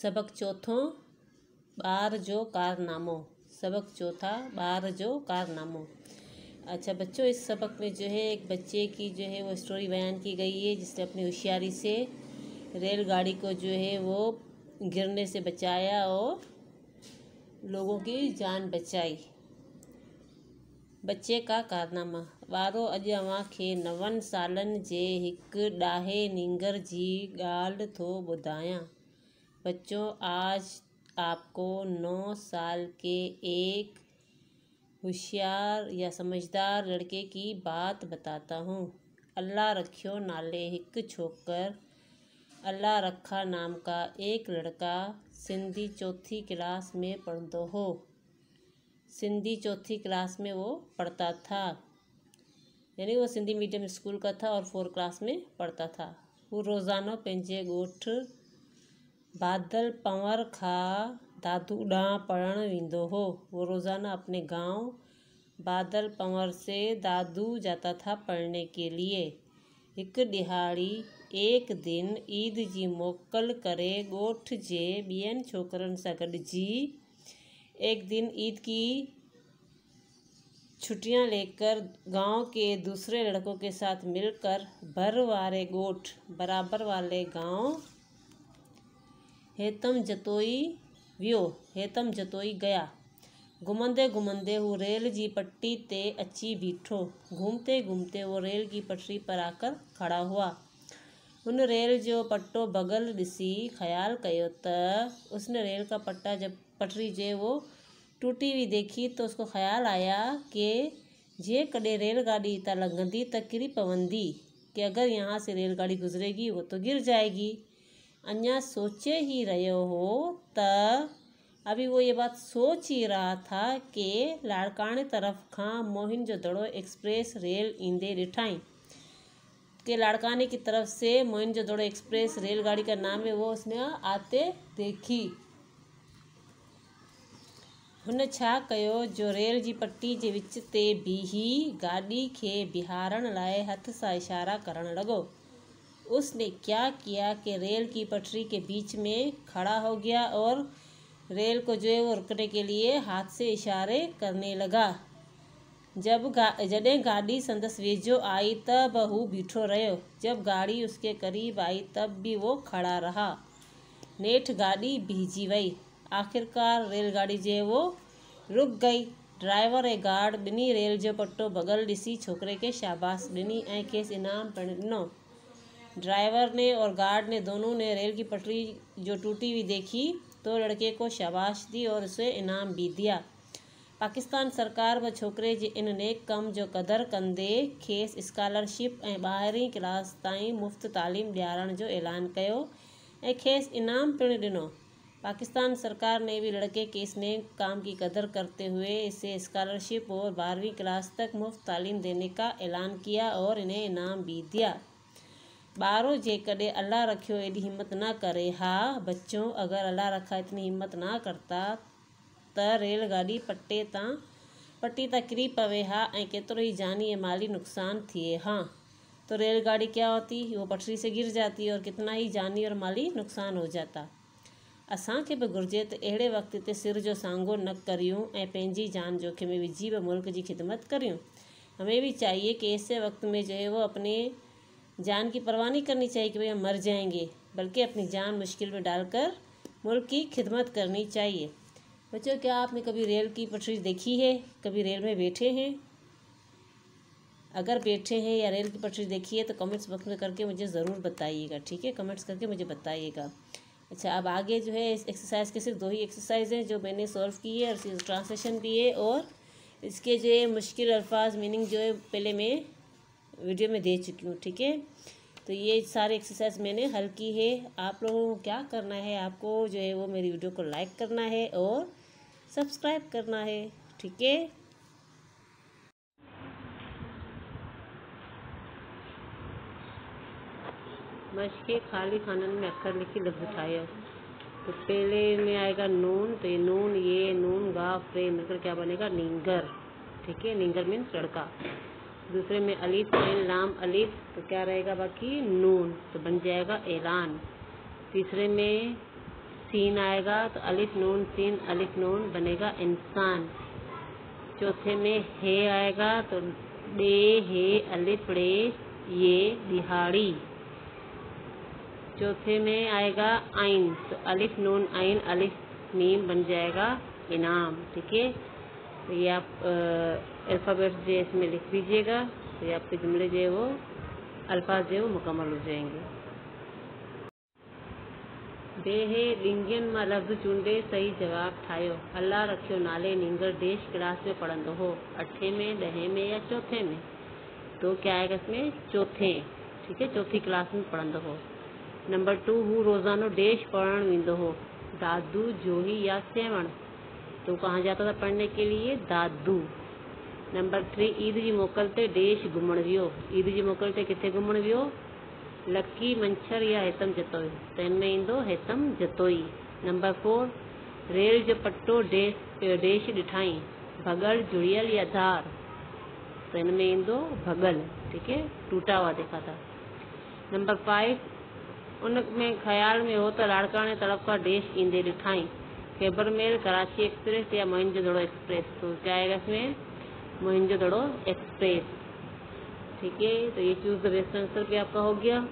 सबक चौथों ॿार जो कारनामो। सबक चौथा ॿार जो कारनामो। अच्छा बच्चों, इस सबक में जो है एक बच्चे की जो है वो स्टोरी बयान की गई है जिसने अपनी होशियारी से रेलगाड़ी को जो है वो गिरने से बचाया और लोगों की जान बचाई। बच्चे का कारनामा। वारो अॼु अव्हांखे 9 सालनि जे हिकु ॾाहे नींगर जी ॻाल्हि थो ॿुधायां। बच्चों, आज आपको 9 साल के एक होशियार या समझदार लड़के की बात बताता हूँ। अल्लाह रखियो नाले हिकु छोकर अल्लाह रखा नाम का एक लड़का सिंधी चौथी क्लास में पढ़ंदो हो। सिंधी चौथी क्लास में वो पढ़ता था, यानी वो सिंधी मीडियम स्कूल का था और 4 क्लास में पढ़ता था। वो रोज़ाना पंहिंजे ॻोठ बादल पंवर खां दादू ॾांहुं पढ़णु वेंदो हो। वो रोज़ाना अपने गांव बादल पंवर से दादू जाता था पढ़ने के लिए। हिकु ॾिहाड़ी एक दिन ईद जी मोकल करे ॻोठ जे ॿियनि छोकरनि सां गॾिजी एक दिन ईद की छुट्टियां लेकर गांव के दूसरे लड़कों के साथ मिलकर भर वारे ॻोठ बराबर वाले गांव हेतम जतोई गया। घुमंदे घुमंदे वो रेल जी पट्टी ते अची बीठो। घूमते घूमते वो रेल की पटरी पर आकर खड़ा हुआ। उन रेल जो पट्टो बगल ॾिसी ख्याल कयो त उसने रेल का पट्टा जब पटरी जो वो टूटी हुई देखी तो उसको ख्याल आया कि जे कॾहिं रेलगाड़ी इतां लंघंदी त किरी पवंदी, कि अगर यहाँ से रेलगाड़ी गुजरेगी वो तो गिर जाएगी। अञा सोचे ही रहियो हो त अभी वो ये बात सोच ही रहा था कि लाड़काने तरफ खां मोहिनजोदड़ो एक्सप्रेस रेल ईंदे ॾिठाई। कि लाड़काने की तरफ से मोहिनजोदड़ो एक्सप्रेस रेलगाड़ी का नाम है वो उसने आते देखी। हुन छा कयो जो रेल जी पट्टी जे विच ते बीही गाड़ी खे बिहारण लाइ हथ सां इशारा करण लॻो। उसने क्या किया कि रेल की पटरी के बीच में खड़ा हो गया और रेल को जो है वो रुकने के लिए हाथ से इशारे करने लगा। जॾहिं गाड़ी संदसि वेझो आई तब हू बीठो रहियो। जब गाड़ी उसके करीब आई तब भी वो खड़ा रहा। नेठि गाड़ी बीहजी वई। आखिरकार रेलगाड़ी जो है वो रुक गई। ड्राइवर ऐं गार्ड ॿिन्ही रेल जो पट्टो बगल ॾिसी छोकिरे खे शाबाश ॾिनी ऐं खेसि इनाम पिणु ॾिनो। ड्राइवर ने और गार्ड ने दोनों ने रेल की पटरी जो टूटी हुई देखी तो लड़के को शाबाश दी और उसे इनाम भी दिया। पाकिस्तान सरकार बि छोकिरे जे इन नेक कम जो क़दर कंदे खेसि स्कॉलरशिप ऐं 12वीं क्लास ताईं मुफ़्त तालीम ॾियारण जो ऐलान कयो ऐं खेसि इनाम पिणु ॾिनो। पाकिस्तान सरकार ने भी लड़के के इस नेक काम की कदर करते हुए इसे स्कॉलरशिप और 12वीं क्लास तक मुफ्त तालीम देने का ऐलान किया और इन्हें इनाम भी दिया। ॿारो जेकॾहिं अल्लाह रखियो एॾी हिम्मत ना करे। हा बच्चों, अगर अल्लाह रखा इतनी हिम्मत ना करता त रेलगाड़ी पट्टी तां किरी पवे हा ऐं केतिरो ही जानी ऐं माली नुक़सान थिए हा। तो रेलगाड़ी क्या होती, वो पटरी से गिर जाती और कितना ही जानी और माली नुक़सान हो जाता। असांखे बि घुरिजे त अहिड़े वक़्त ते सिर जो सांगो न करियूं ऐं पंहिंजी जान जोखिम में विझी बि मुल्क जी खिदमत करियूं। हमें भी चाहिए कि ऐसे वक्त में जो है वो अपने जान की परवाह नहीं करनी चाहिए कि भाई हम मर जाएंगे, बल्कि अपनी जान मुश्किल में डालकर मुल्क की खिदमत करनी चाहिए। बच्चों, क्या आपने कभी रेल की पटरी देखी है? कभी रेल में बैठे हैं? अगर बैठे हैं या रेल की पटरी देखी है तो कमेंट्स बॉक्स में करके मुझे ज़रूर बताइएगा, ठीक है? कमेंट्स करके मुझे बताइएगा। अच्छा, अब आगे जो है इस एक्सरसाइज के सिर्फ 2 ही एक्सरसाइज हैं जो मैंने सॉल्व की है और ट्रांसलेशन भी है और इसके जो है मुश्किल अल्फाज मीनिंग जो है पहले मैं वीडियो में दे चुकी हूँ, ठीक है? तो ये सारे एक्सरसाइज मैंने हल की है। आप लोगों को क्या करना है, आपको जो है वो मेरी वीडियो को लाइक करना है और सब्सक्राइब करना है, ठीक है? मश्क खाली खानन में अखर लिखी लफ्ज़ ठाहियो। तो पहले में आएगा नून, तो ये नून, ये नून गाफ रे मिलकर क्या बनेगा, नींगर, ठीक है? नींगर मीन्स लड़का। दूसरे में अलिफ ऐन लाम अलिफ, तो क्या रहेगा बाकी नून, तो बन जाएगा ऐलान। तीसरे में सीन आएगा तो अलिफ नून सीन अलिफ नून बनेगा इंसान। चौथे में हे आएगा तो डे हे अलिफ ड़े ये दिहाड़ी। चौथे में आएगा आइन तो अलिफ नून आइन अलिफ मीम बन जाएगा इनाम। ठीक है, तो ये आप अल्फ़ाबेट जो है इसमें लिख दीजिएगा, तो ये आपके जुमले जो है वो अल्फाज जो है वो मुकम्मल हो जाएंगे। बे हे लिंगन में लफ्ज़ चूंडे सही जवाब ठायो। अल्लाह रखियो नाले नींगर देश क्लास में पढ़ंदो हो, 8 में 10 में या चौथे में? तो क्या आएगा इसमें? चौथे। ठीक है, चौथी क्लास में पढ़ंदो हो। नंबर 2 हूँ रोज़ानो देश पढ़ण वेंदो हो, दादू जोही या सेवण? तो कहाँ जाता था पढ़ने के लिए? दादू। नंबर 3 ईद जी मोकल ते देश घुमण वियो। ईद जी मोकल ते किथे घुमण वियो? लकी मंछर या हेतम जतोई? तो इनमें ईंदो हेतम जतोई। नंबर 4 रेल जो पट्टो देश ॾिठाई, भगल जुड़ियल या धार? तो इनमें ईंदो भगल। ठीक है, टूटा हुआ देखा था। नंबर 5 उन में ख्याल में हो तो लाड़काने तरफ का देश ईंदे ॾिठाई, खैबर मेल कराची एक्सप्रेस या मोइंजोदड़ो एक्सप्रेस? तो क्या आएगा इसमें? मोइंजोदड़ो एक्सप्रेस। ठीक है, तो ये चूज द बेस्ट आंसर भी आपका हो गया।